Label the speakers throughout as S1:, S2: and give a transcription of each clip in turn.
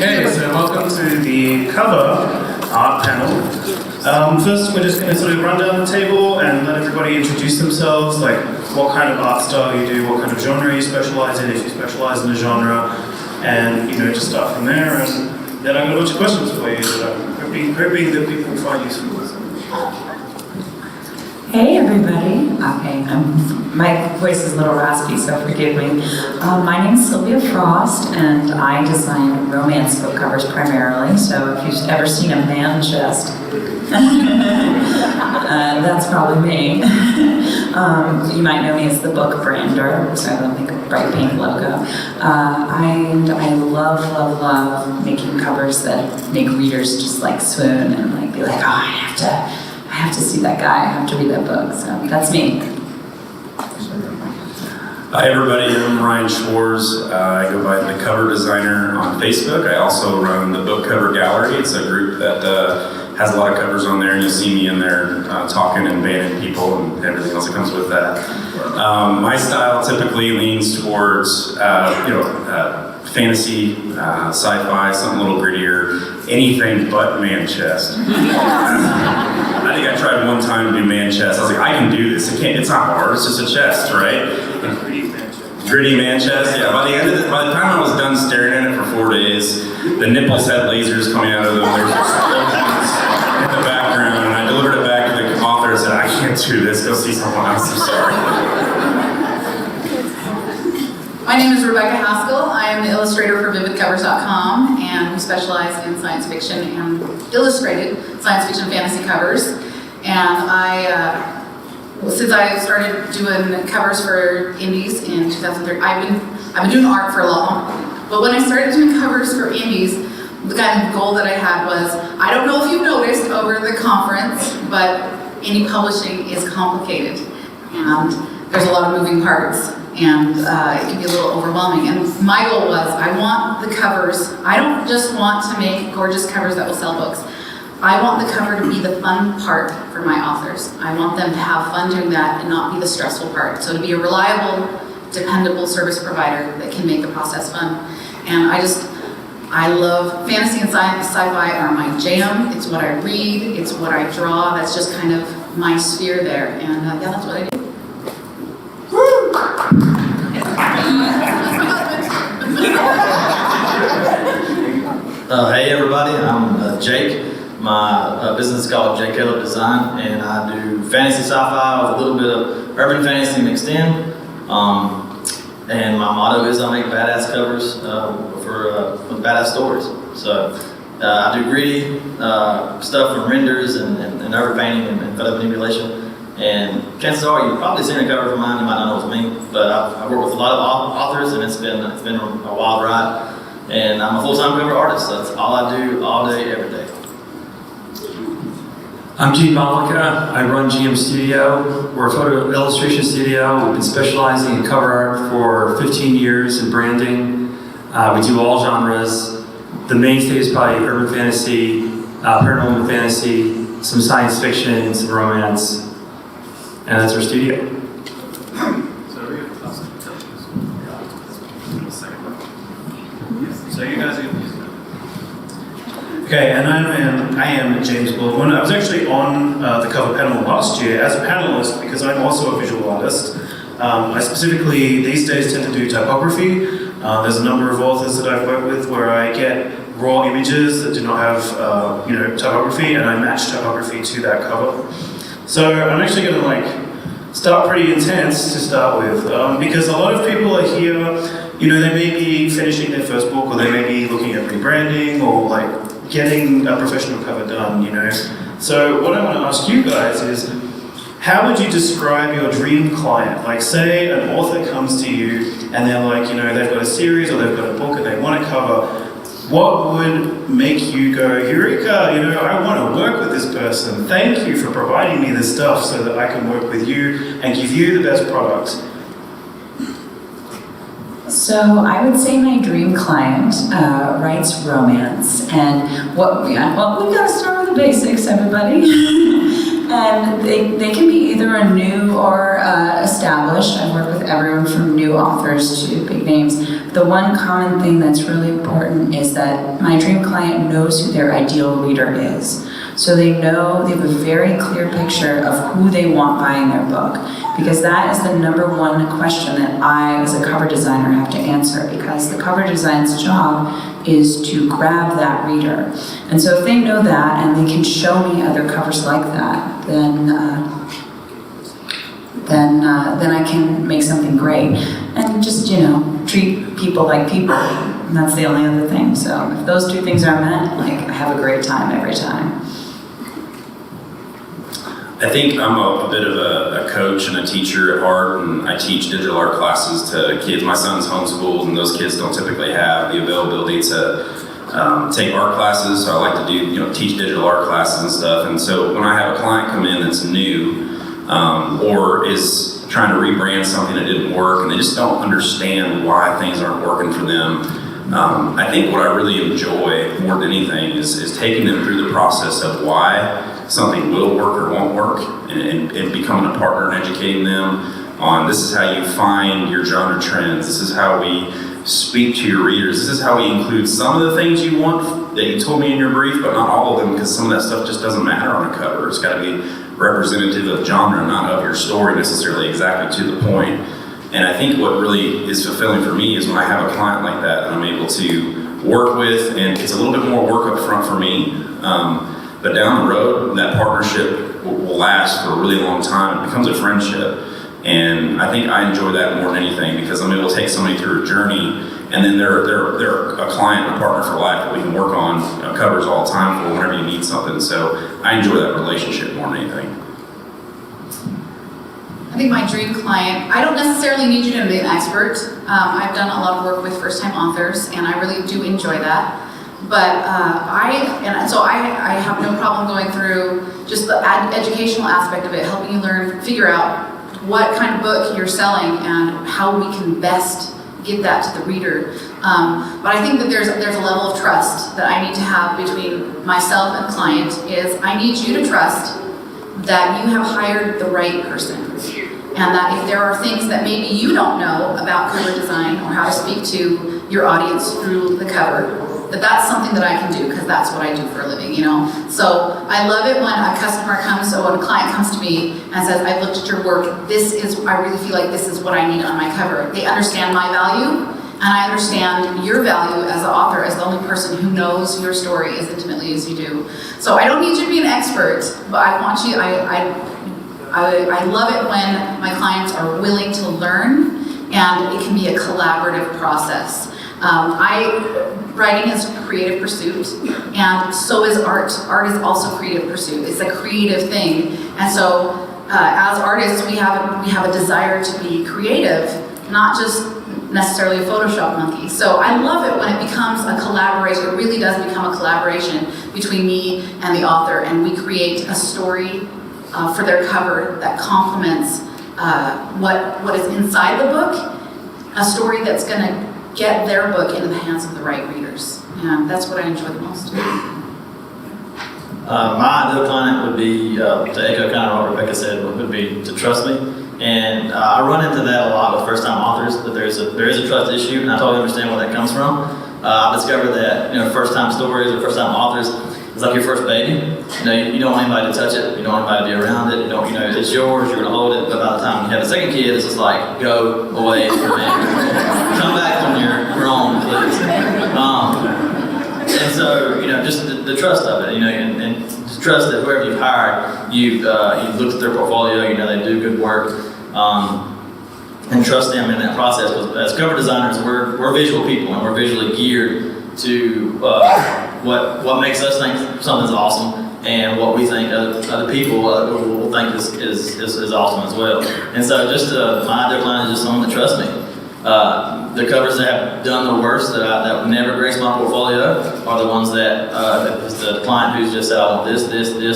S1: Okay, so welcome to the cover art panel. First, we're just going to sort of run down the table and let everybody introduce themselves, like what kind of art style you do, what kind of genre you specialize in, if you specialize in a genre, and just start from there. And then I've got a bunch of questions for you that I'm hoping that people will find useful.
S2: Hey everybody. Okay, my voice is a little raspy, so forgive me. My name is Sylvia Frost, and I design romance book covers primarily. So if you've ever seen a man chest, that's probably me. You might know me as the book brander, so I don't make a bright pink logo. And I love making covers that make readers just like swoon and be like, oh, I have to see that guy, I have to read that book, so that's me.
S3: Hi everybody, I'm Ryan Schwarz. I go by the Cover Designer on Facebook. I also run the Book Cover Gallery. It's a group that has a lot of covers on there, and you'll see me in there talking and banning people and everything else that comes with that. My style typically leans towards fantasy, sci-fi, something a little grittier, anything but man chest. I think I tried one time to do man chest. I was like, I can do this. It's not hard. It's just a chest, right? Gritty man chest. Yeah. By the time I was done staring at it for 4 days, the nipples had lasers coming out of them. There was explosions in the background, and I delivered it back to the author and said, I can't do this. Go see someone else. I'm sorry.
S4: My name is Rebekah Haskell. I am the illustrator for VividCovers.com, and we specialize in science fiction and illustrated science fiction fantasy covers. And since I started doing covers for indies in 2003, I've been doing art for a long. But when I started doing covers for indies, the kind of goal that I had was, I don't know if you've noticed over the conference, but indie publishing is complicated, and there's a lot of moving parts. And it can be a little overwhelming. And my goal was, I want the covers, I don't just want to make gorgeous covers that will sell books. I want the cover to be the fun part for my authors. I want them to have fun doing that and not be the stressful part. So to be a reliable, dependable service provider that can make the process fun. And I love fantasy and sci-fi are my jam. It's what I read, it's what I draw. That's just kind of my sphere there. And yeah, that's what I do.
S5: Hey everybody, I'm Jake. My business is called J. Caleb Design, and I do fantasy sci-fi with a little bit of urban fantasy mixed in. And my motto is I make badass covers with badass stories. So I do gritty stuff from renders and overpainting and photo manipulation. And chances are you've probably seen a cover of mine, you might not know it's me, but I've worked with a lot of authors, and it's been a wild ride. And I'm a full-time cover artist, so that's all I do all day, every day.
S6: I'm Gene Malika. I run GM Studio. We're a photo illustration studio. We've been specializing in cover art for 15 years in branding. We do all genres. The mainstay is probably urban fantasy, paranormal fantasy, some science fiction, some romance. And that's our studio.
S1: So you guys are... Okay, and I am James Baldwin. I was actually on the cover panel last year as a panelist because I'm also a visual artist. I specifically, these days, tend to do typography. There's a number of authors that I've worked with where I get raw images that do not have typography, and I match typography to that cover. So I'm actually going to start pretty intense to start with, because a lot of people are here, they may be finishing their first book, or they may be looking at rebranding, or getting a professional cover done, So what I want to ask you guys is, how would you describe your dream client? Say an author comes to you and they're they've got a series or they've got a book and they want a cover. What would make you go, Eureka, I want to work with this person. Thank you for providing me this stuff so that I can work with you and give you the best product.
S2: So I would say my dream client writes romance, and we've got to start with the basics, everybody. And they can be either a new or established. I've worked with everyone from new authors to big names. The one common thing that's really important is that my dream client knows who their ideal reader is. So they have a very clear picture of who they want buying their book. Because that is the number one question that I, as a cover designer, have to answer. Because the cover design's job is to grab that reader. And so if they know that and they can show me other covers like that, then I can make something great. And just, treat people like people. And that's the only other thing. So if those two things are met, I have a great time every time.
S3: I think I'm a bit of a coach and a teacher at heart, and I teach digital art classes to kids. My son's homeschooled, and those kids don't typically have the availability to take art classes, so I like to teach digital art classes and stuff. And so when I have a client come in that's new or is trying to rebrand something that didn't work, and they just don't understand why things aren't working for them, I think what I really enjoy more than anything is taking them through the process of why something will work or won't work, and becoming a partner and educating them on this is how you find your genre trends, this is how we speak to your readers, this is how we include some of the things you want that you told me in your brief, but not all of them, because some of that stuff just doesn't matter on a cover. It's got to be representative of genre, not of your story necessarily exactly to the point. And I think what really is fulfilling for me is when I have a client like that I'm able to work with, and it's a little bit more work up front for me. But down the road, that partnership will last for a really long time. It becomes a friendship. And I think I enjoy that more than anything, because I'm able to take somebody through a journey, and then they're a client, a partner for life that we can work on covers all the time for whenever you need something. So I enjoy that relationship more than anything.
S4: I think my dream client, I don't necessarily need you to be an expert. I've done a lot of work with first-time authors, and I really do enjoy that. But I have no problem going through just the educational aspect of it, helping you figure out what kind of book you're selling and how we can best get that to the reader. But I think that there's a level of trust that I need to have between myself and client. Is I need you to trust that you have hired the right person, and that if there are things that maybe you don't know about cover design or how to speak to your audience through the cover, that's something that I can do, because that's what I do for a living, So I love it when a customer comes, or when a client comes to me and says, I've looked at your work, I really feel like this is what I need on my cover. They understand my value, and I understand your value as an author, as the only person who knows your story as intimately as you do. So I don't need you to be an expert, but I want you, I love it when my clients are willing to learn, and it can be a collaborative process. Writing is a creative pursuit, and so is art. Art is also a creative pursuit. It's a creative thing, and so as artists, we have a desire to be creative, not just necessarily a Photoshop monkey. So I love it when it becomes a collaboration. It really does become a collaboration between me and the author, and we create a story for their cover that complements what is inside the book, a story that's going to get their book into the hands of the right readers. Yeah, that's what I enjoy the most.
S5: My ideal client would be, to echo kind of what Rebekah said, would be to trust me. And I run into that a lot with first-time authors, that there is a trust issue, and I totally understand where that comes from. I've discovered that first-time stories or first-time authors is like your first baby. You don't want anybody to touch it, you don't want anybody to be around it, it's yours, you're gonna hold it, but by the time you have a second kid, it's just like, go away from it. Come back when you're grown, please. And so, just the trust of it, and to trust that whoever you've hired, you've looked at their portfolio, they do good work, and trust them in that process. Because as cover designers, we're visual people, and we're visually geared to what makes us think something's awesome, and what we think other people will think is awesome as well. And so just my ideal client is just someone that trusts me. The covers that have done the worst, that never grace my portfolio, are the ones that the client who's just said, I want this,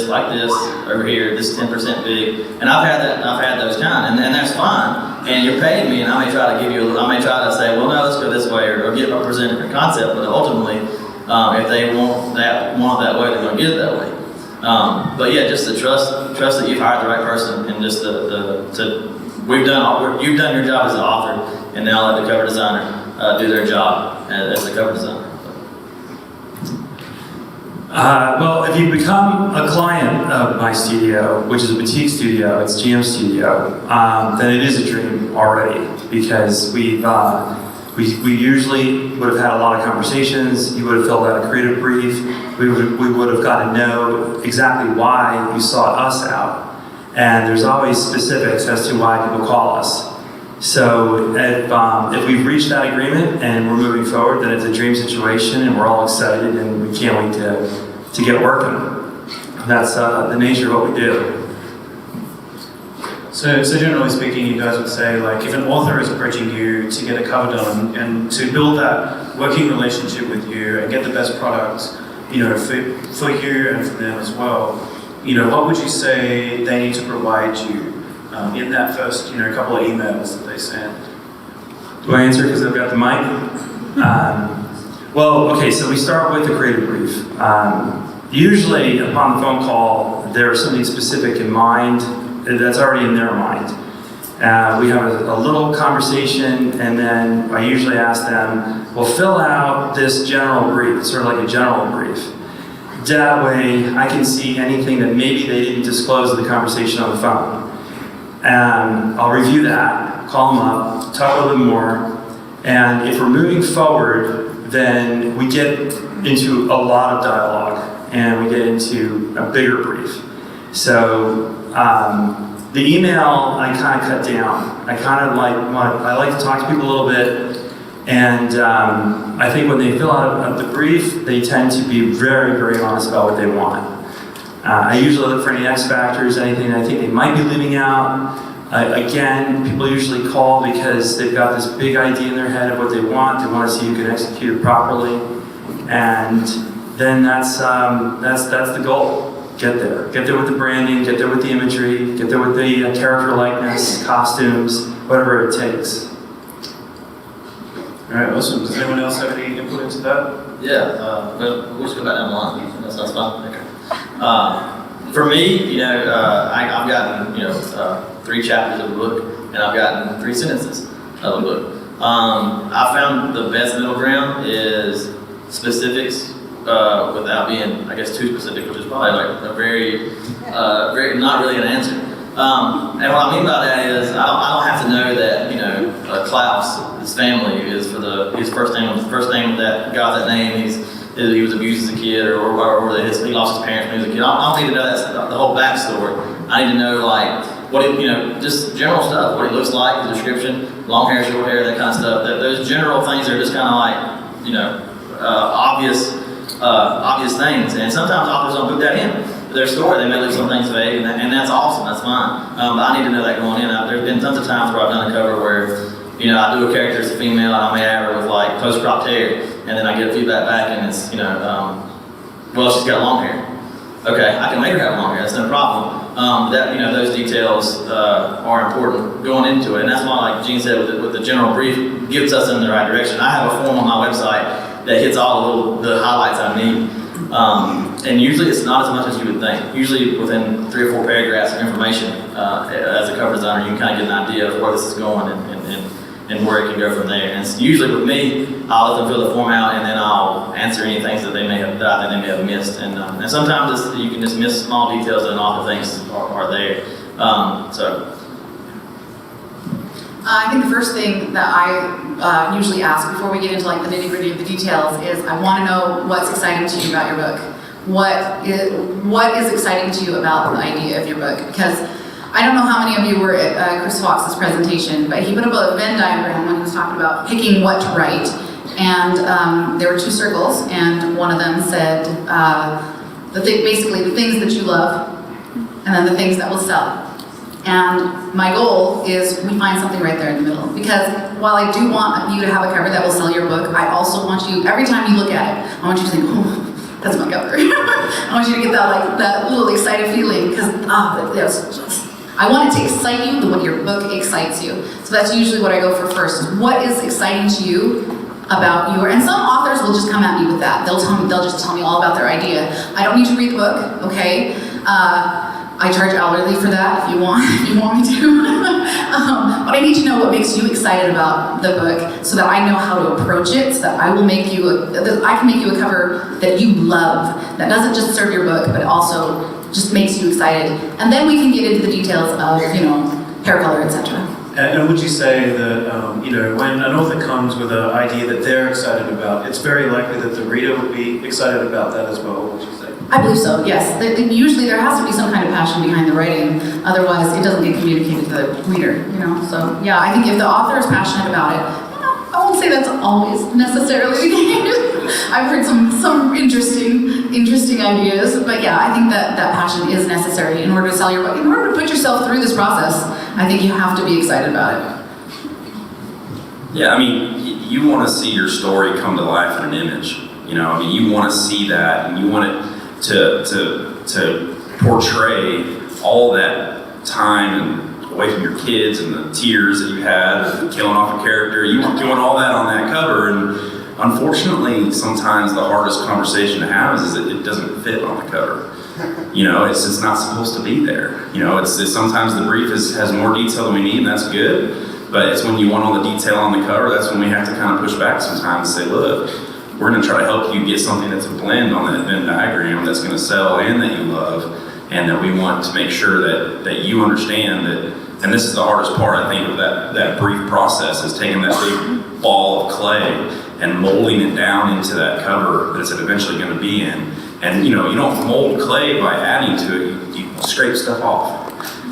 S5: like this, over here, this 10% big. And I've had those kind, and that's fine. And you're paying me, and I may try to say, well, no, let's go this way, or present a different concept, but ultimately, if they want it that way, they're going to get it that way. But yeah, just the trust that you've hired the right person, and just you've done your job as an author, and now let the cover designer do their job as a cover designer.
S6: Well, if you become a client of my studio, which is a boutique studio, it's GM Studio, then it is a dream already, because we usually would have had a lot of conversations. You would have filled out a creative brief. We would have got to know exactly why you sought us out. And there's always specifics as to why people call us. So if we've reached that agreement and we're moving forward, then it's a dream situation, and we're all excited, and we can't wait to get working. That's the nature of what we do.
S1: So generally speaking, you guys would say, like, if an author is approaching you to get a cover done and to build that working relationship with you and get the best product, you know, for you and for them as well, you know, what would you say they need to provide you in that first, you know, couple of emails that they send?
S6: Do I answer because I've got the mic? Well, okay, so we start with the creative brief. Usually, upon the phone call, there's something specific in mind that's already in their mind. We have a little conversation, and then I usually ask them, well, fill out this general brief, sort of like a general brief. That way, I can see anything that maybe they didn't disclose in the conversation on the phone. I'll review that, call them up, talk a little bit more, and if we're moving forward, then we get into a lot of dialogue, and we get into a bigger brief. So the email I kind of cut down. I like to talk to people a little bit, and I think when they fill out the brief, they tend to be very, very honest about what they want. I usually look for any X factors, anything I think they might be leaving out. Again, people usually call because they've got this big idea in their head of what they want. They want to see you can execute it properly, and then that's the goal. Get there with the branding, get there with the imagery, get there with the character likeness, costumes, whatever it takes.
S1: All right, awesome. Does anyone else have any input into that?
S5: Yeah, we'll just go back down the line. That sounds fine. Okay. For me, you know, I've gotten 3 chapters of a book, and I've gotten 3 sentences of a book. I found the best middle ground is specifics without being, I guess, too specific, which is probably like a very not really an answer. And what I mean by that is I don't have to know that, you know, Klaus, his family is his first name that got that name. He was abused as a kid, or he lost his parents when he was a kid. I don't need to know the whole backstory. I need to know, like, just general stuff, what he looks like, the description, long hair, short hair, that kind of stuff. Those general things are just kind of like, you know, obvious things. And sometimes authors don't put that in their story. They may leave some things vague, and that's awesome. That's fine. But I need to know that going in. There's been tons of times where I've done a cover where, you know, I do a character as a female, and I may have her with like post-cropped hair, and then I get feedback back, and it's, you know, well, she's got long hair. Okay, I can make her have long hair. That's no problem. Those details are important going into it, and that's why, like Gene said, with the general brief, gets us in the right direction. I have a form on my website that hits all the highlights I need, and usually it's not as much as you would think. Usually within 3 or 4 paragraphs of information, as a cover designer, you can kind of get an idea of where this is going and where it can go from there. And usually with me, I'll let them fill the form out, and then I'll answer any things that they may have missed. And sometimes you can just miss small details that an author thinks are there.
S4: I think the first thing that I usually ask before we get into like the nitty-gritty of the details is I want to know what's exciting to you about your book. What is exciting to you about the idea of your book? Because I don't know how many of you were at Chris Fox's presentation, but he put up a Venn diagram when he was talking about picking what to write. And there were 2 circles, and one of them said basically the things that you love, and then the things that will sell. And my goal is we find something right there in the middle. Because while I do want you to have a cover that will sell your book, I also want you, every time you look at it, I want you to think, oh, that's my cover. I want you to get that little excited feeling, because I want it to excite you the way your book excites you. So that's usually what I go for first. What is exciting to you about your, and some authors will just come at me with that. They'll just tell me all about their idea. I don't need to read the book, okay? I charge hourly for that if you want me to. But I need to know what makes you excited about the book so that I know how to approach it, so that I can make you a cover that you love, that doesn't just serve your book, but also just makes you excited. And then we can get into the details of, hair color, etc.
S1: And would you say that, when an author comes with an idea that they're excited about, it's very likely that the reader would be excited about that as well, would you say?
S4: I believe so, yes. Usually there has to be some kind of passion behind the writing, otherwise it doesn't get communicated to the reader, So, yeah, I think if the author is passionate about it, I won't say that's always necessarily the case. I've heard some interesting ideas, but yeah, I think that passion is necessary in order to sell your book. In order to put yourself through this process, I think you have to be excited about it.
S3: Yeah, I mean, you want to see your story come to life in an image. You want to see that, and you want it to portray all that time and away from your kids and the tears that you had and killing off a character. You want doing all that on that cover, and unfortunately, sometimes the hardest conversation to have is that it doesn't fit on the cover. It's not supposed to be there. It's sometimes the brief has more detail than we need, and that's good. But it's when you want all the detail on the cover, that's when we have to kind of push back sometimes and say, look, we're going to try to help you get something that's a blend on that Venn diagram that's going to sell and that you love, and that we want to make sure that you understand that. And this is the hardest part, I think, of that brief process, is taking that big ball of clay and molding it down into that cover that it's eventually going to be in. And you don't mold clay by adding to it. You scrape stuff off.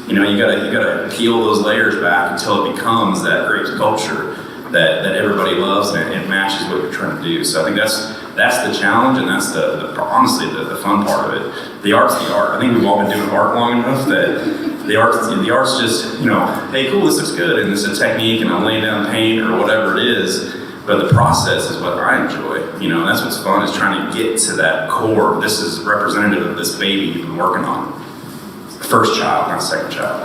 S3: You gotta peel those layers back until it becomes that great sculpture that everybody loves, and it matches what you're trying to do. So I think that's the challenge, and that's honestly the fun part of it. The art's the art. I think we've all been doing art long enough that the art's just, hey, cool, this looks good, and this is a technique, and I'm laying down paint or whatever it is. But the process is what I enjoy. And that's what's fun, is trying to get to that core. This is representative of this baby you've been working on. First child, not second child.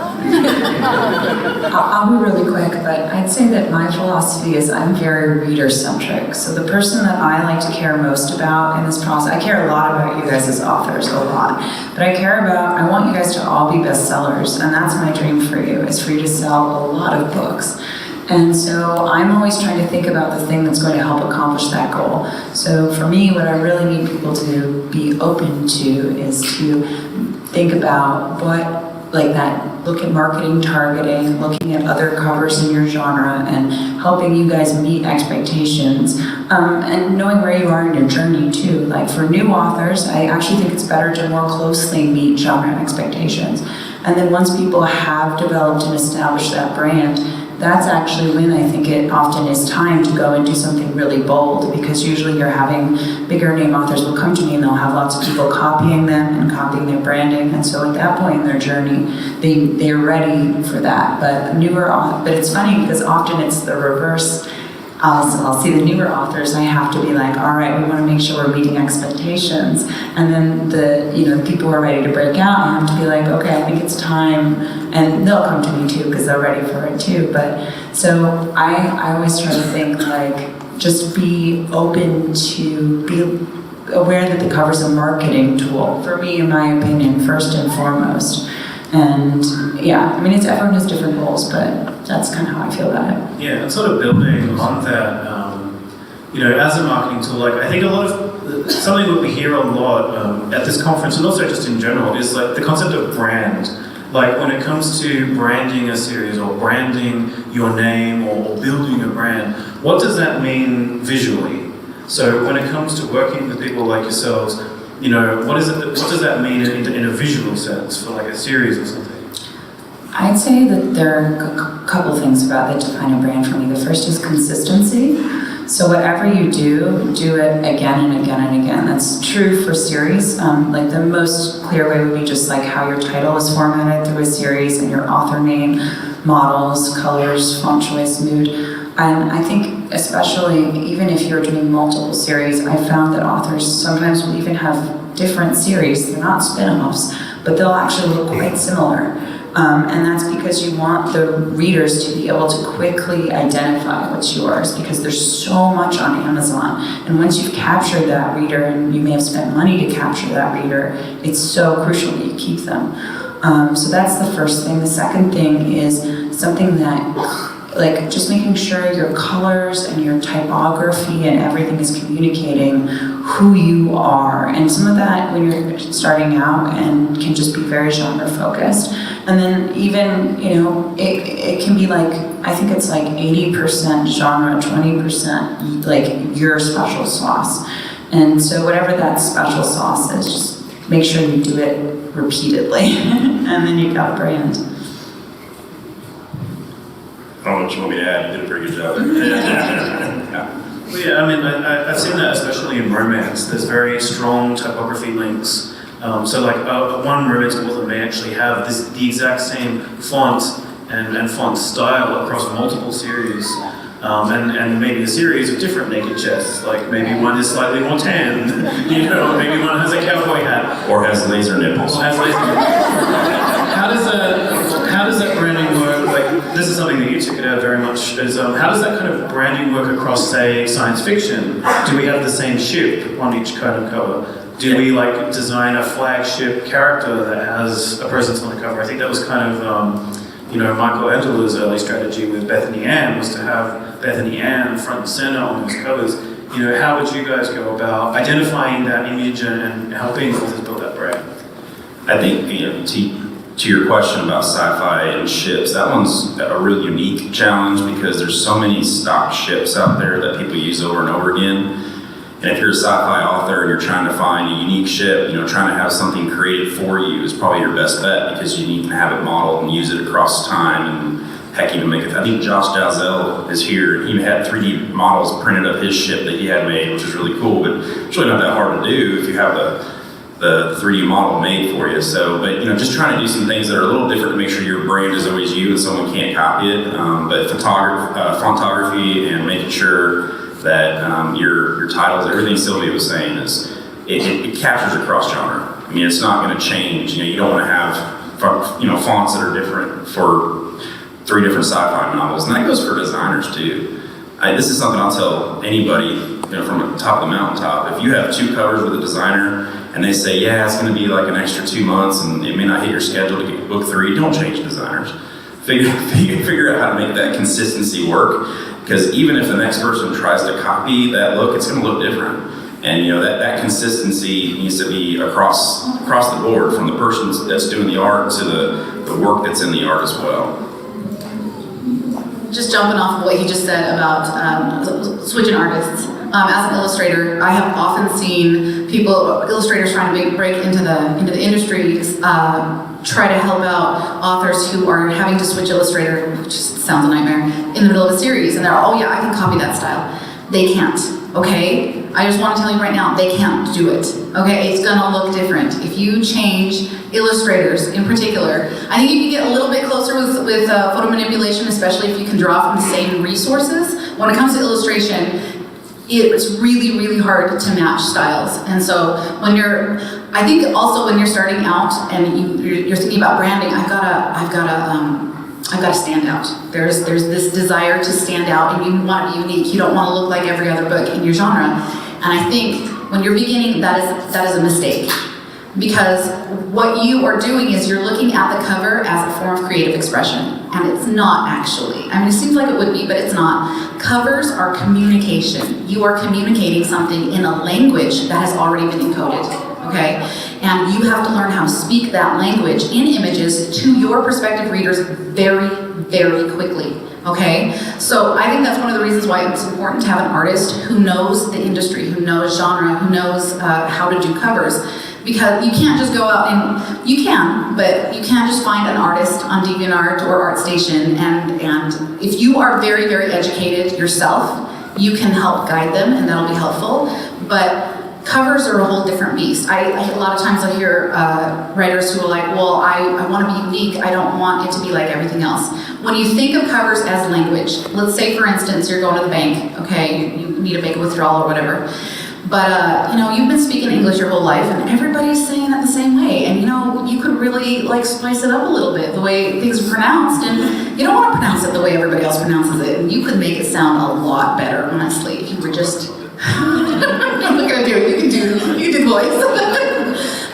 S2: I'll be really quick, but I'd say that my philosophy is I'm very reader-centric. So the person that I like to care most about in this process, I care a lot about you guys as authors, a lot. But I want you guys to all be bestsellers, and that's my dream for you, is for you to sell a lot of books. And so I'm always trying to think about the thing that's going to help accomplish that goal. So for me, what I really need people to be open to is to think about look at marketing targeting, looking at other covers in your genre, and helping you guys meet expectations, and knowing where you are in your journey too. Like for new authors, I actually think it's better to more closely meet genre expectations. And then once people have developed and established that brand, that's actually when I think it often is time to go and do something really bold, because usually you're having bigger name authors will come to me and they'll have lots of people copying them and copying their branding, and so at that point in their journey, they're ready for that. But it's funny because often it's the reverse. I'll see the newer authors, I have to be like, all right, we want to make sure we're meeting expectations. And then the people who are ready to break out, I have to be like, okay, I think it's time. And they'll come to me too, because they're ready for it too. But so I always try to think just be open to be aware that the cover's a marketing tool, for me, in my opinion, first and foremost. And yeah, everyone has different goals, but that's kind of how I feel about it.
S1: Yeah, and sort of building on that, as a marketing tool, I think a lot of, something that we hear a lot at this conference, and also just in general, is the concept of brand. When it comes to branding a series, or branding your name, or building a brand, what does that mean visually? So when it comes to working with people like yourselves, what does that mean in a visual sense for a series or something?
S2: I'd say that there are a couple things about that define a brand for me. The first is consistency. So whatever you do it again and again and again. That's true for series. The most clear way would be just how your title is formatted through a series, and your author name, models, colors, font choice, mood. And I think especially, even if you're doing multiple series, I found that authors sometimes will even have different series. They're not spin-offs, but they'll actually look quite similar. And that's because you want the readers to be able to quickly identify what's yours, because there's so much on Amazon. And once you've captured that reader, and you may have spent money to capture that reader, it's so crucial that you keep them. So that's the first thing. The second thing is something that, like, just making sure your colors and your typography and everything is communicating who you are. And some of that, when you're starting out, and can just be very genre focused. And then even, it can be like, I think it's like 80% genre, 20% like your special sauce. And so whatever that special sauce is, just make sure you do it repeatedly, and then you've got a brand.
S3: I don't know what you want me to add. You did a pretty good job there. Yeah.
S1: Well, yeah, I mean, I've seen that especially in romance. There's very strong typography links. So like one romance author may actually have the exact same font and font style across multiple series. And maybe a series of different naked chests, like maybe one is slightly more tan, maybe one has a cowboy hat.
S3: Or has laser nipples.
S1: How does that branding work? Like, this is something that you took it out very much, is how does that kind of branding work across, say, science fiction? Do we have the same ship on each kind of cover? Do we like design a flagship character that has a presence on the cover? I think that was kind of Michelangelo's early strategy with Bethany Ann was to have Bethany Ann front and center on those covers. How would you guys go about identifying that image and helping authors build that brand?
S3: I think, to your question about sci-fi and ships, that one's a really unique challenge because there's so many stock ships out there that people use over and over again. And if you're a sci-fi author and you're trying to find a unique ship, trying to have something created for you is probably your best bet, because you can have it modeled and use it across time, and heck, even make it. I think Josh Dalzell is here. He had 3D models printed of his ship that he had made, which is really cool, but it's really not that hard to do if you have the 3D model made for you. So, but just trying to do some things that are a little different to make sure your brand is always you and someone can't copy it. But fontography and making sure that your titles, everything Sylvia was saying, is it captures across genre. I mean, it's not going to change. You don't want to have fonts that are different for 3 different sci-fi novels, and that goes for designers too. This is something I'll tell anybody, from the top of the mountaintop. If you have 2 covers with a designer and they say, yeah, it's going to be like an extra 2 months and it may not hit your schedule to get book 3, don't change designers. Figure out how to make that consistency work. Because even if the next person tries to copy that look, it's going to look different. And that consistency needs to be across the board, from the person that's doing the art to the work that's in the art as well.
S4: Just jumping off of what he just said about switching artists. As an illustrator, I have often seen illustrators trying to break into the industry, try to help out authors who are having to switch illustrator, which sounds a nightmare, in the middle of a series, and they're, oh yeah, I can copy that style. They can't, okay? I just want to tell you right now, they can't do it, okay? It's gonna look different. If you change illustrators in particular, I think you can get a little bit closer with photo manipulation, especially if you can draw from the same resources. When it comes to illustration, it's really, really hard to match styles. And so I think also when you're starting out and you're thinking about branding, I've got to stand out. There's this desire to stand out, and you want to be unique. You don't want to look like every other book in your genre. And I think when you're beginning, that is a mistake. Because what you are doing is you're looking at the cover as a form of creative expression. And it's not actually. I mean, it seems like it would be, but it's not. Covers are communication. You are communicating something in a language that has already been encoded, okay? And you have to learn how to speak that language in images to your prospective readers very, very quickly, okay? So I think that's one of the reasons why it's important to have an artist who knows the industry, who knows genre, who knows how to do covers. Because you can't just go out and, you can, but you can't just find an artist on DeviantArt or ArtStation, and if you are very, very educated yourself, you can help guide them, and that'll be helpful. But covers are a whole different beast. A lot of times I hear writers who are like, well, I want to be unique, I don't want it to be like everything else. When you think of covers as language, let's say for instance, you're going to the bank, okay, you need to make a withdrawal or whatever. But, you've been speaking English your whole life, and everybody's saying it the same way. And, you could really like spice it up a little bit, the way things are pronounced, and you don't want to pronounce it the way everybody else pronounces it, and you could make it sound a lot better, honestly, if you were just, I'm not gonna do it, you do the voice.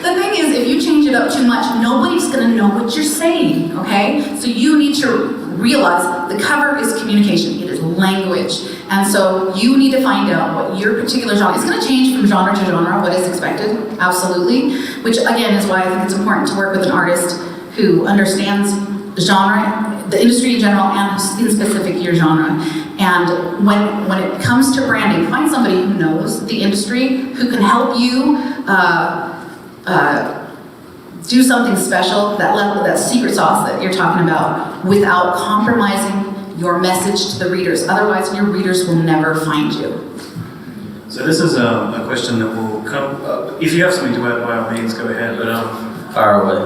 S4: The thing is, if you change it up too much, nobody's gonna know what you're saying, okay? So you need to realize the cover is communication, it is language. And so you need to find out what your particular genre, it's gonna change from genre to genre, what is expected, absolutely. Which again is why I think it's important to work with an artist who understands the genre, the industry in general, and in specific your genre. And when it comes to branding, find somebody who knows the industry, who can help you do something special, that level, that secret sauce that you're talking about, without compromising your message to the readers. Otherwise, your readers will never find you.
S1: So this is a question that will come, if you have something to add, by all means, go ahead, but
S5: Fire away.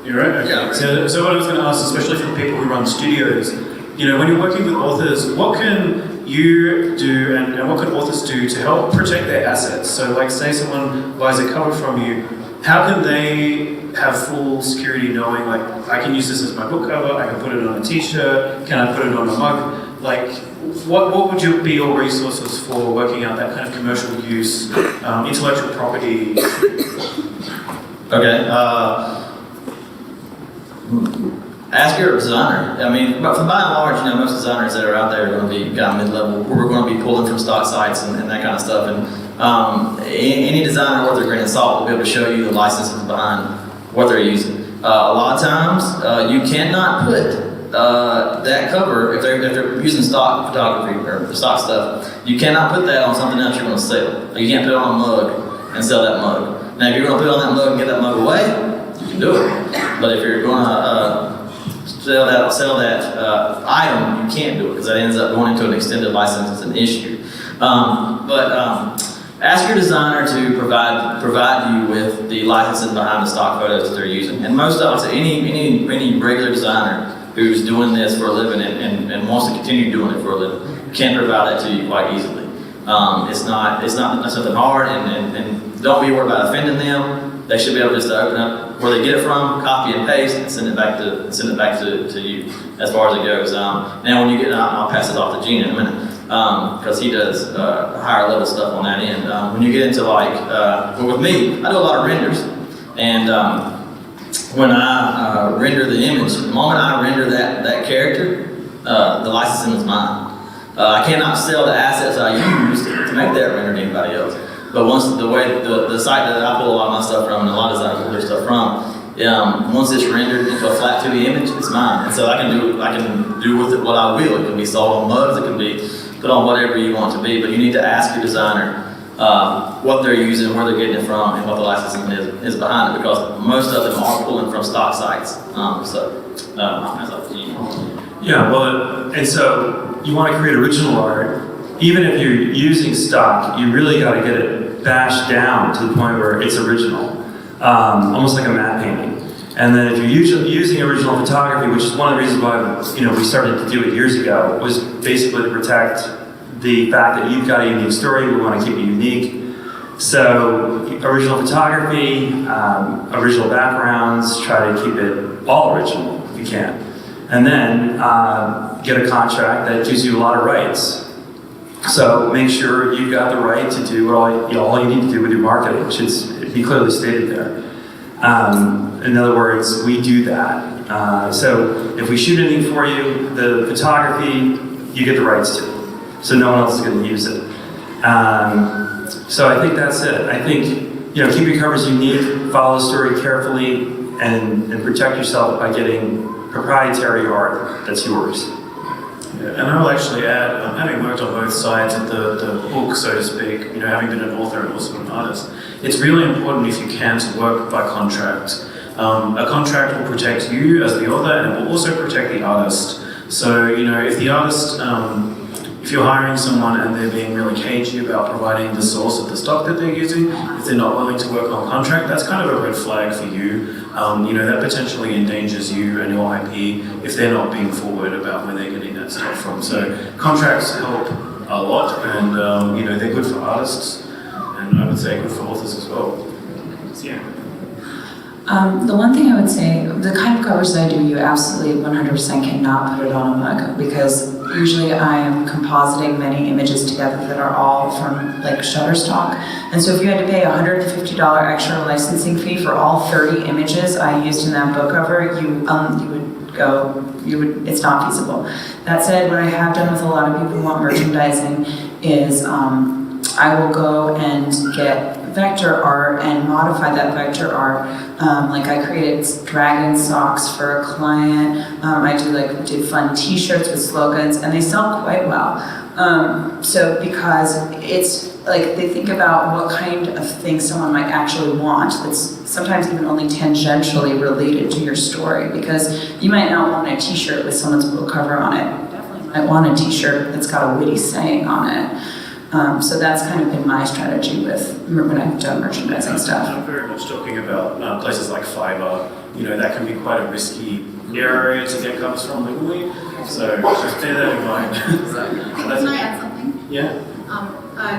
S1: you're right? Okay.
S5: Yeah.
S1: So what I was going to ask, especially for the people who run studios, you know, when you're working with authors, what can you do and what can authors do to help protect their assets? So like say someone buys a cover from you, how can they have full security knowing, like, I can use this as my book cover, I can put it on a t-shirt, can I put it on a mug? Like, what would be your resources for working out that kind of commercial use, intellectual property?
S5: Okay. Ask your designer. I mean, but by and large, you know, most designers that are out there are going to be kind of mid-level. We're going to be pulling from stock sites and that kind of stuff. And any designer worth their grain of salt will be able to show you the licenses behind what they're using. A lot of times, you cannot put that cover, if they're using stock photography or stock stuff, you cannot put that on something else you're going to sell. Like, you can't put it on a mug and sell that mug. Now, if you're going to put it on that mug and get that mug away, you can do it. But if you're going to sell that item, you can't do it because that ends up going into an extended license. It's an issue. Ask your designer to provide you with the licensing behind the stock photos that they're using. And most of us, any regular designer who's doing this for a living and wants to continue doing it for a living can provide that to you quite easily. It's not something hard, and don't be worried about offending them. They should be able just to open up where they get it from, copy and paste, and send it back to you as far as it goes. Now, when you get, I'll pass it off to Gene in a minute because he does higher level stuff on that end. When you get into well, with me, I do a lot of renders, and when I render the image, the moment I render that character, the licensing is mine. I cannot sell the assets I used to make that render to anybody else. But once the site that I pull a lot of my stuff from, and a lot of designers pull their stuff from, once it's rendered into a flat 2D image, it's mine. And so I can do with it what I will. It can be sold on mugs, it can be put on whatever you want it to be. But you need to ask your designer what they're using, where they're getting it from, and what the licensing is behind it, because most of them are pulling from stock sites. I'll pass off to you.
S6: Yeah, well, and so you want to create original art. Even if you're using stock, you really got to get it bashed down to the point where it's original, almost like a matte painting. And then if you're using original photography, which is one of the reasons why we started to do it years ago, was basically to protect the fact that you've got a unique story. We want to keep it unique. So original photography, original backgrounds, try to keep it all original if you can. And then get a contract that gives you a lot of rights. So make sure you've got the right to do all you need to do with your marketing. It should be clearly stated there. In other words, we do that. So if we shoot anything for you, the photography, you get the rights to. So no one else is going to use it. So I think that's it. I think, keep your covers unique, follow the story carefully, and protect yourself by getting proprietary art that's yours.
S1: Yeah, and I'll actually add, having worked on both sides of the book, so to speak, having been an author and also an artist, it's really important if you can to work by contract. A contract will protect you as the author, and it will also protect the artist. So, if the artist, if you're hiring someone and they're being really cagey about providing the source of the stock that they're using, if they're not willing to work on contract, that's kind of a red flag for you. That potentially endangers you and your IP if they're not being forward about where they're getting that stuff from. So contracts help a lot, and they're good for artists, and I would say good for authors as well. Yeah.
S2: The one thing I would say, the kind of covers that I do, you absolutely 100% cannot put it on a mug, because usually I am compositing many images together that are all from like Shutterstock. And so if you had to pay a $150 extra licensing fee for all 30 images I used in that book cover, it's not feasible. That said, what I have done with a lot of people who want merchandising is I will go and get vector art and modify that vector art. Like I created dragon socks for a client. I did fun t-shirts with slogans, and they sell quite well. So because it's like they think about what kind of thing someone might actually want that's sometimes even only tangentially related to your story, because you might not want a t-shirt with someone's book cover on it. You definitely might want a t-shirt that's got a witty saying on it. So that's kind of been my strategy when I've done merchandising stuff.
S1: I'm very much talking about places like Fiverr. That can be quite a risky area to get covers from legally. So just bear that in mind.
S4: Can I add something?
S1: Yeah.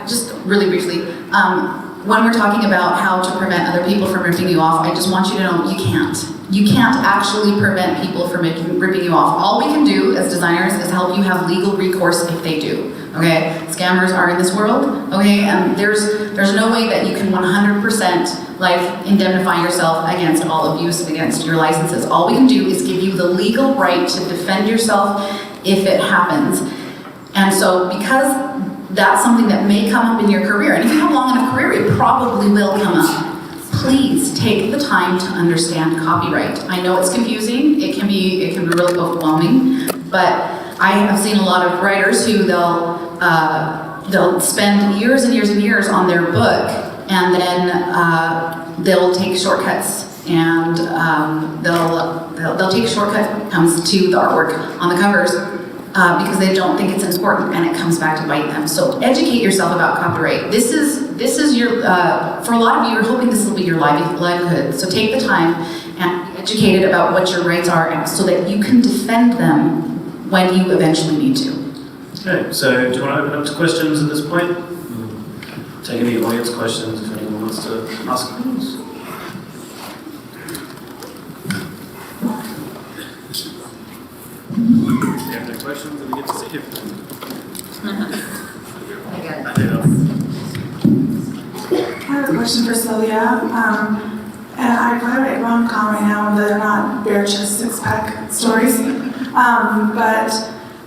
S4: Just really briefly. When we're talking about how to prevent other people from ripping you off, I just want you to know you can't. You can't actually prevent people from ripping you off. All we can do as designers is help you have legal recourse if they do. Okay, scammers are in this world. Okay, and there's no way that you can 100% like indemnify yourself against all abuse against your licenses. All we can do is give you the legal right to defend yourself if it happens. And so because that's something that may come up in your career, and if you have long enough career, it probably will come up. Please take the time to understand copyright. I know it's confusing. It can be really overwhelming, but I have seen a lot of writers who they'll spend years and years and years on their book, and then they'll take shortcuts, and they'll take shortcuts when it comes to the artwork on the covers because they don't think it's important, and it comes back to bite them. So educate yourself about copyright. This is your for a lot of you, you're hoping this will be your livelihood. So take the time and be educated about what your rights are, so that you can defend them when you eventually need to.
S1: Okay, so do you want to open up to questions at this point? Take any audience questions if anyone wants to ask questions. If you have no questions, then we get to see if
S7: I have a question for Sylvia. And I write rom-com right now, and they're not bare chest, six-pack stories. But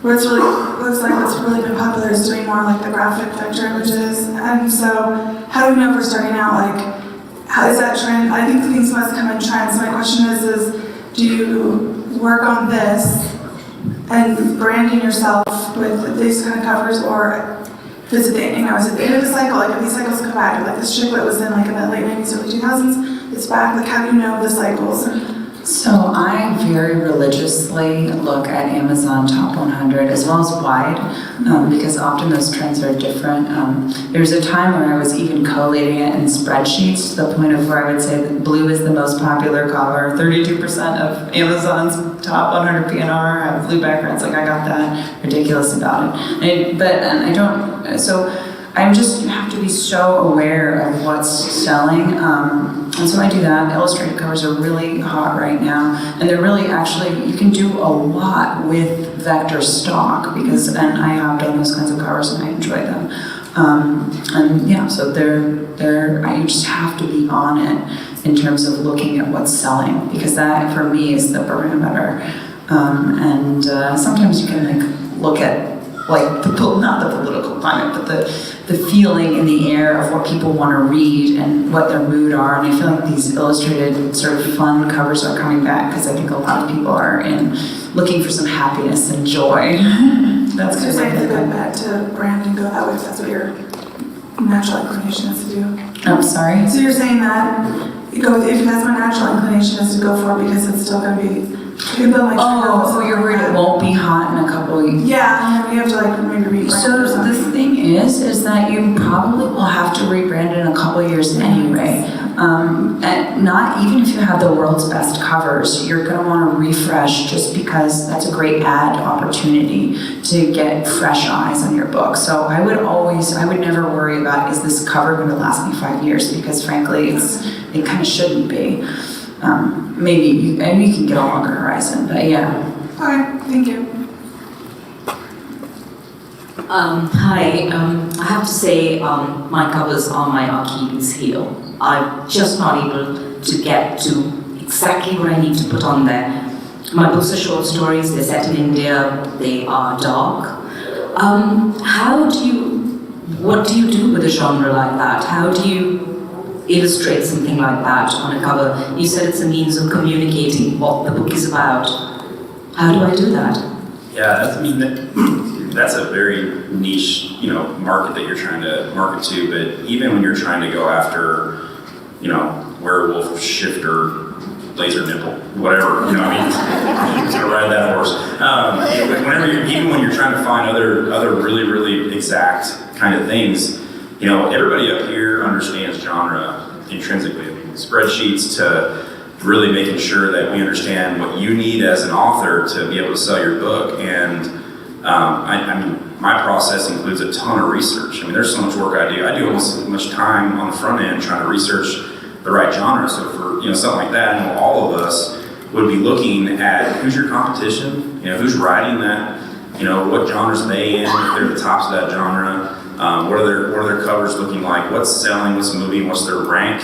S7: what's really been popular is doing more like the graphic vector images. And so, how do we know if we're starting out? Like, how is that trend? I think things must come in trends. So my question is do you work on this and branding yourself with these kind of covers, or is it the end of the cycle? Like, if these cycles come back, like this chick that was in like in the late 90s, early 2000s, it's back. Like, how do you know the cycles?
S2: So I very religiously look at Amazon Top 100 as well as wide, because often those trends are different. There was a time where I was even collating it in spreadsheets to the point of where I would say that blue is the most popular color. 32% of Amazon's Top 100 PNR have blue backgrounds. Like, I got that ridiculous about it. You have to be so aware of what's selling. And so I do that. Illustrated covers are really hot right now. And they're really you can do a lot with vector stock and I have done those kinds of covers and I enjoy them. So you just have to be on it in terms of looking at what's selling, because that for me is the barometer. Sometimes you can look at not the political climate, but the feeling in the air of what people want to read and what their mood are. And I feel like these illustrated sort of fun covers are coming back because I think a lot of people are looking for some happiness and joy. That's
S7: kind of like a good bet to brand and go that way if that's what your natural inclination is to do.
S2: I'm sorry?
S7: So you're saying that if that's my natural inclination is to go for it because it's still going to be. You're worried
S2: it won't be hot in a couple of years.
S7: Yeah, and you have to maybe rebrand.
S2: So the thing is that you probably will have to rebrand it in a couple of years anyway. And not even if you have the world's best covers, you're going to want to refresh just because that's a great ad opportunity to get fresh eyes on your book. So I would never worry about, is this cover going to last me 5 years? Because frankly, it kind of shouldn't be. maybe you can get a longer horizon, but yeah.
S7: Okay, thank you.
S8: Hi, I have to say my covers are my Achilles heel. I'm just not able to get to exactly what I need to put on there. My books are short stories, they're set in India, they are dark. What do you do with a genre like that? How do you illustrate something like that on a cover? You said it's a means of communicating what the book is about. How do I do that?
S3: Yeah, that's a very niche, market that you're trying to market to. But even when you're trying to go after, werewolf, shifter, laser nipple, whatever, I'm gonna ride that horse. Even when you're trying to find other really, really exact kind of things, everybody up here understands genre intrinsically. Spreadsheets to really making sure that we understand what you need as an author to be able to sell your book. And my process includes a ton of research. There's so much work I do. I do almost as much time on the front end trying to research the right genre. So for something like that, all of us would be looking at who's your competition, who's writing that, what genres are they in, if they're the tops of that genre, what are their covers looking like, what's selling, what's moving, what's their rank,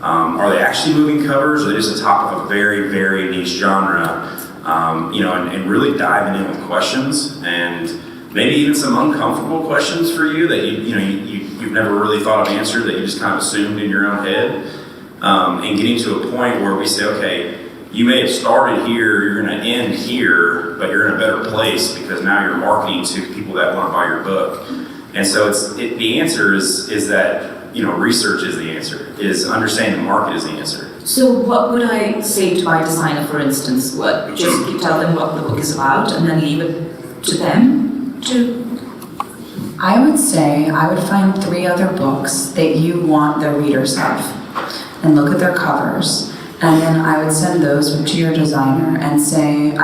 S3: are they actually moving covers, or are they just the top of a very, very niche genre, and really diving in with questions, and maybe even some uncomfortable questions for you that you've never really thought of answer, that you just kind of assumed in your own head. And getting to a point where we say, okay, you may have started here, you're going to end here, but you're in a better place because now you're marketing to people that want to buy your book. And so the answer is that research is the answer, is understanding the market is the answer.
S8: So what would I say to my designer, for instance? Just tell them what the book is about and then leave it to them to...
S2: I would say I would find 3 other books that you want the readers of and look at their covers, and then I would send those to your designer and say,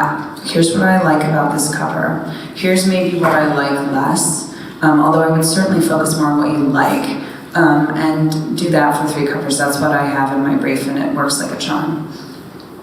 S2: here's what I like about this cover, here's maybe what I like less, although I would certainly focus more on what you like, and do that for 3 covers. That's what I have in my brief, and it works like a charm.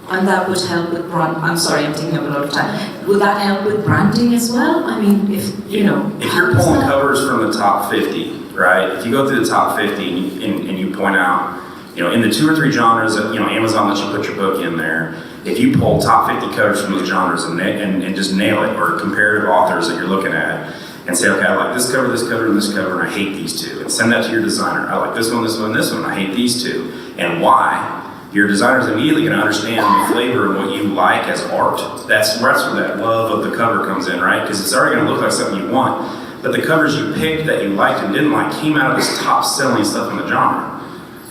S8: And that would help with I'm sorry, I'm taking up a lot of time. Would that help with branding as well? If
S3: you're pulling covers from the top 50, right? If you go through the top 50 and you point out, in the 2 or 3 genres that, Amazon lets you put your book in there, if you pull top 50 covers from those genres and just nail it, or comparative authors that you're looking at, and say, okay, I like this cover, and this cover, and I hate these 2. And send that to your designer. I like this one, and this one, I hate these 2. And why? Your designer's immediately going to understand the flavor of what you like as art. That's where that love of the cover comes in, right? Because it's already going to look like something you want. But the covers you picked that you liked and didn't like came out of this top-selling stuff in the genre.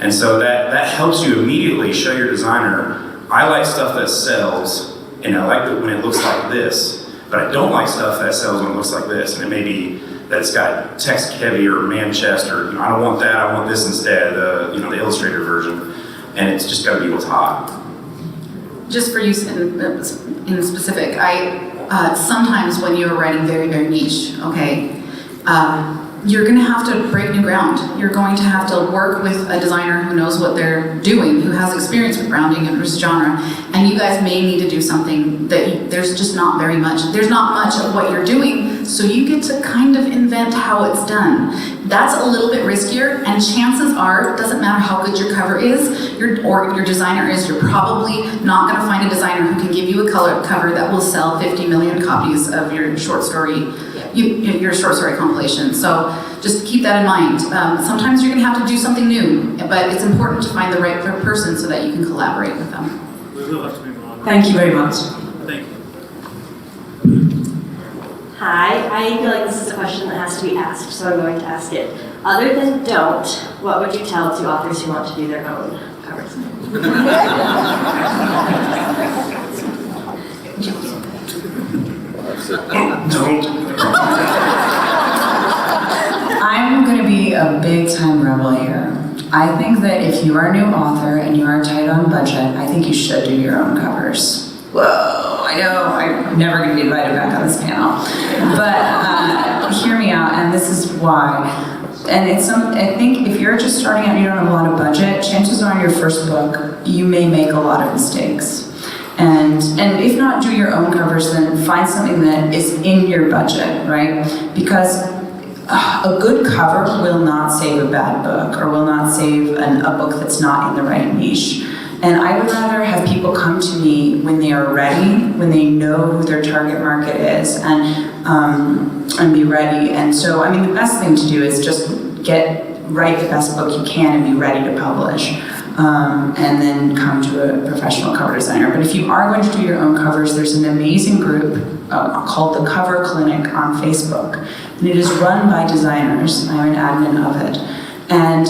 S3: And so that helps you immediately show your designer, I like stuff that sells, and I like it when it looks like this, but I don't like stuff that sells when it looks like this. And it may be that it's got text heavy or man chest, or I don't want that, I want this instead, the illustrated version. And it's just got to be what's hot.
S4: Just for use in specific, I sometimes when you're writing very, very niche, okay, you're going to have to break new ground. You're going to have to work with a designer who knows what they're doing, who has experience with branding and this genre, and you guys may need to do something that there's just not very much. There's not much of what you're doing, so you get to kind of invent how it's done. That's a little bit riskier, and chances are, it doesn't matter how good your cover is, or your designer is, you're probably not going to find a designer who can give you a cover that will sell 50 million copies of your short story. Your short story compilation. So just keep that in mind. Sometimes you're going to have to do something new, but it's important to find the right person so that you can collaborate with them.
S1: We will have to move on.
S8: Thank you very much.
S1: Thank you.
S9: Hi, I feel like this is a question that has to be asked, so I'm going to ask it. Other than don't, what would you tell to authors who want to do their own covers?
S3: Don't.
S2: I'm going to be a big time rebel here. I think that if you are a new author and you are tight on budget, I think you should do your own covers. Whoa, I know I'm never going to be invited back on this panel. But hear me out, and this is why. And I think if you're just starting out and you don't have a lot of budget, chances are in your first book, you may make a lot of mistakes. And if not do your own covers, then find something that is in your budget, right? Because a good cover will not save a bad book, or will not save a book that's not in the right niche. And I would rather have people come to me when they are ready, when they know who their target market is, and be ready. And so, I mean, the best thing to do is just write the best book you can and be ready to publish. And then come to a professional cover designer. But if you are going to do your own covers, there's an amazing group called the Cover Clinic on Facebook. And it is run by designers. I'm an admin of it. And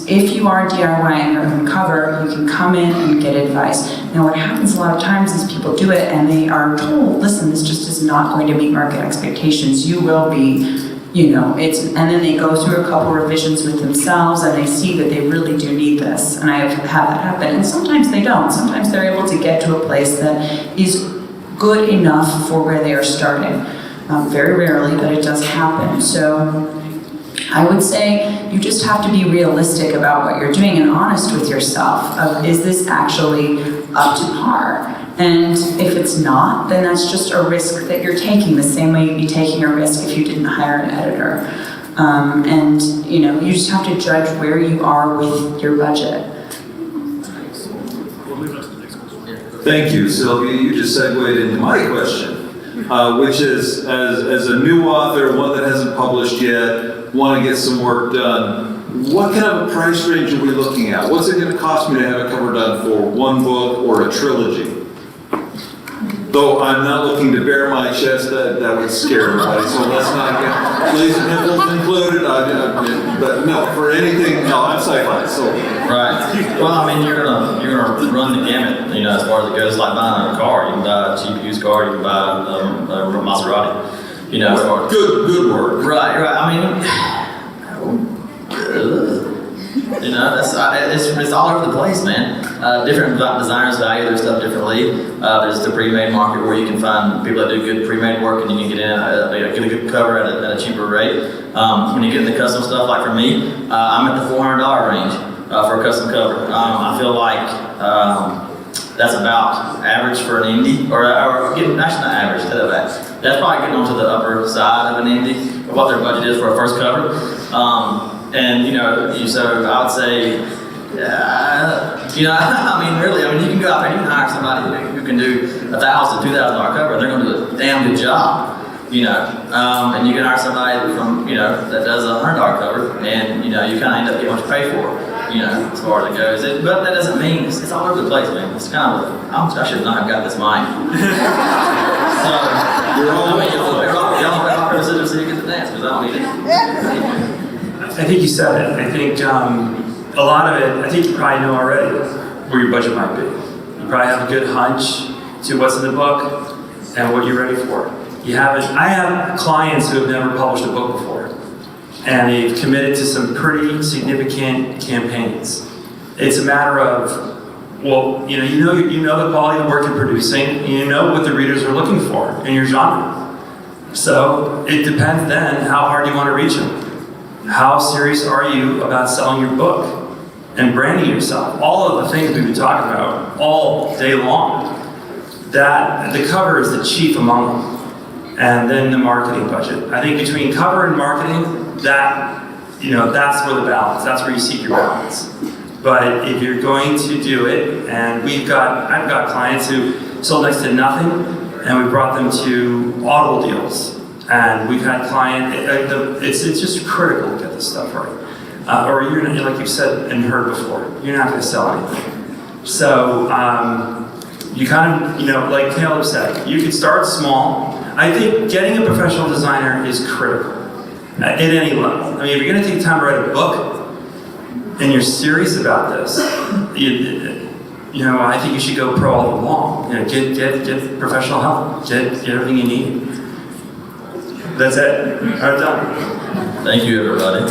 S2: if you are DIYing your own cover, you can come in and get advice. Now what happens a lot of times is people do it and they are told, listen, this just is not going to meet market expectations. You will be, and then they go through a couple revisions with themselves and they see that they really do need this. And I have had that happen. And sometimes they don't. Sometimes they're able to get to a place that is good enough for where they are starting. Very rarely, but it does happen. So I would say you just have to be realistic about what you're doing and honest with yourself. Is this actually up to par? And if it's not, then that's just a risk that you're taking, the same way you'd be taking a risk if you didn't hire an editor. And you just have to judge where you are with your budget.
S10: Thank you, Sylvia. You just segued into my question, which is, as a new author, one that hasn't published yet, want to get some work done, what kind of a price range are we looking at? What's it going to cost me to have a cover done for one book or a trilogy? Though I'm not looking to bare my chest, that would scare everybody, so let's not get, please, nipples included, but no, for anything, no, I'm sci-fi, so.
S5: Right. Well, I mean, you're gonna run the gamut, as far as it goes. Like buying a car, you can buy a cheap used car, you can buy a Maserati. As far as
S10: good word.
S5: Right. I mean, it's all over the place, man. Different designers value their stuff differently. There's the pre-made market where you can find people that do good pre-made work, and you can get in get a good cover at a cheaper rate. When you get into custom stuff, like for me, I'm at the $400 range for a custom cover. I feel like that's about average for an indie, or getting actually not average. Instead of that, that's probably getting onto the upper side of an indie of what their budget is for a first cover. So I would say, you can go out there and you can hire somebody who can do $1,000, $2,000 cover, and they're going to do a damn good job, and you can hire somebody from, that does a $100 cover, and, you kind of end up getting what you pay for, as far as it goes. But that doesn't mean, it's all over the place, man. It's kind of, I should not have got this mic. Y'all better sit there so you get the dance, because I don't need it.
S6: I think you said it. I think a lot of it, I think you probably know already where your budget might be. You probably have a good hunch to what's in the book and what you're ready for. I have clients who have never published a book before, and they've committed to some pretty significant campaigns. It's a matter of, well, you know the quality of the work you're producing, you know what the readers are looking for in your genre. So it depends then how hard you want to reach them. How serious are you about selling your book and branding yourself? All of the things we've been talking about all day long. That the cover is the chief among them, and then the marketing budget. I think between cover and marketing, that's where the balance. That's where you seek your balance. But if you're going to do it, and I've got clients who sold next to nothing, and we brought them to Audible deals. And we've had it's just critical to get this stuff right. Or you're not, like you've said and heard before, you're not going to sell anything. So you kind of, like Caleb said, you can start small. I think getting a professional designer is critical at any level. I mean, if you're going to take time to write a book and you're serious about this, I think you should go pro all along. Get professional help. Get everything you need. That's it. All right, done.
S5: Thank you, everybody.